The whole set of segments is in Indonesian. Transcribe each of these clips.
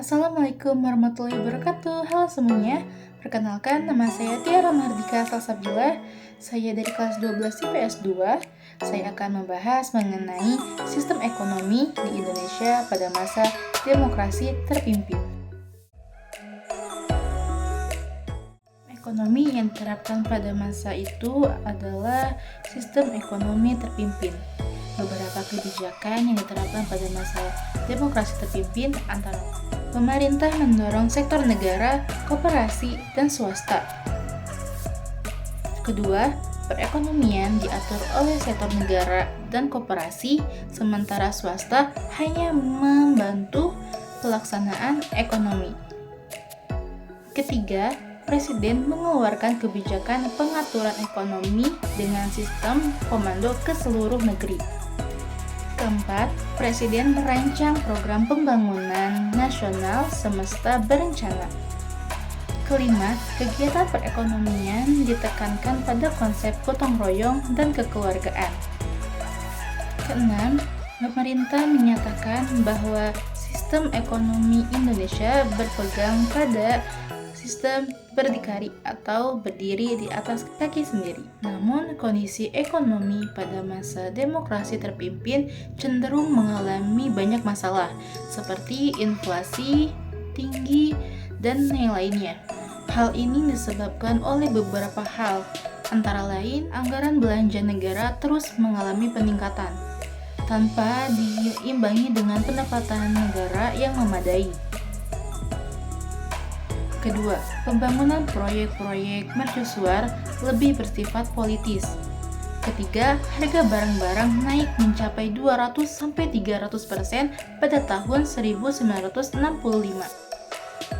Assalamualaikum warahmatullahi wabarakatuh. Halo semuanya, perkenalkan nama saya Tiara Mahardika Salsabila. Saya dari kelas 12 IPS 2. Saya akan membahas mengenai sistem ekonomi di Indonesia pada masa demokrasi terpimpin. Ekonomi yang diterapkan pada masa itu adalah sistem ekonomi terpimpin. Beberapa kebijakan yang diterapkan pada masa demokrasi terpimpin antara pemerintah mendorong sektor negara, koperasi, dan swasta. Kedua, perekonomian diatur oleh sektor negara dan koperasi, sementara swasta hanya membantu pelaksanaan ekonomi. Ketiga, Presiden mengeluarkan kebijakan pengaturan ekonomi dengan sistem komando ke seluruh negeri. Keempat, Presiden merancang program pembangunan nasional semesta berencana. Kelima, kegiatan perekonomian ditekankan pada konsep gotong royong dan kekeluargaan. Keenam, pemerintah menyatakan bahwa sistem ekonomi Indonesia berpegang pada sistem berdikari atau berdiri di atas kaki sendiri. Namun, kondisi ekonomi pada masa demokrasi terpimpin cenderung mengalami banyak masalah, seperti inflasi tinggi dan yang lainnya. Hal ini disebabkan oleh beberapa hal, antara lain anggaran belanja negara terus mengalami peningkatan, tanpa diimbangi dengan pendapatan negara yang memadai. Kedua, pembangunan proyek-proyek mercusuar lebih bersifat politis. Ketiga, harga barang-barang naik mencapai 200-300% pada tahun 1965.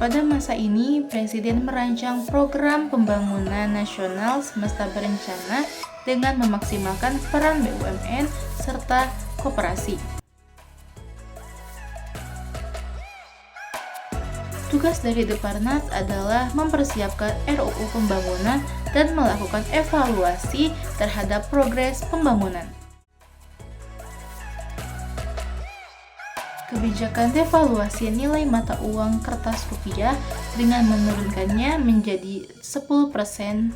Pada masa ini, Presiden merancang program pembangunan nasional semesta berencana dengan memaksimalkan peran BUMN serta koperasi. Tugas dari Deparnas adalah mempersiapkan RUU pembangunan dan melakukan evaluasi terhadap progres pembangunan. Kebijakan devaluasi nilai mata uang kertas rupiah dengan menurunkannya menjadi 10%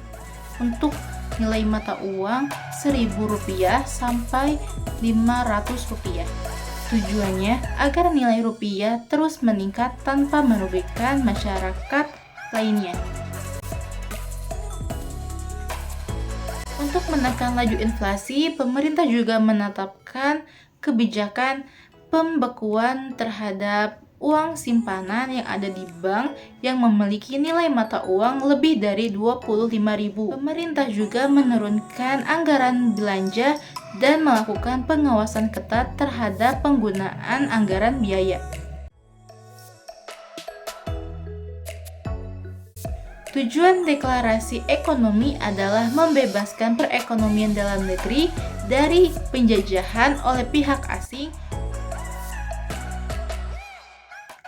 untuk nilai mata uang Rp1.000 sampai Rp500. Tujuannya agar nilai rupiah terus meningkat tanpa merugikan masyarakat lainnya. Untuk menekan laju inflasi, pemerintah juga menetapkan kebijakan pembekuan terhadap uang simpanan yang ada di bank yang memiliki nilai mata uang lebih dari Rp25.000. Pemerintah juga menurunkan anggaran belanja dan melakukan pengawasan ketat terhadap penggunaan anggaran biaya. Tujuan deklarasi ekonomi adalah membebaskan perekonomian dalam negeri dari penjajahan oleh pihak asing.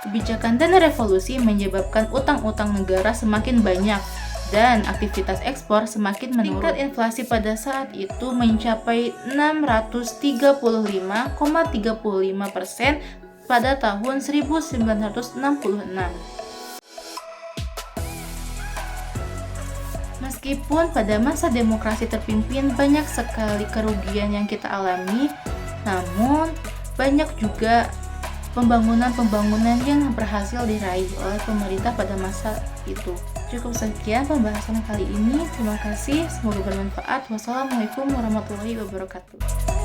Kebijakan dana revolusi menyebabkan utang-utang negara semakin banyak dan aktivitas ekspor semakin menurun. Tingkat inflasi pada saat itu mencapai 635,35% pada tahun 1966. Meskipun pada masa demokrasi terpimpin banyak sekali kerugian yang kita alami, namun banyak juga pembangunan yang berhasil diraih oleh pemerintah pada masa itu. Cukup sekian pembahasan kali ini. Terima kasih, semoga bermanfaat. Wassalamualaikum warahmatullahi wabarakatuh.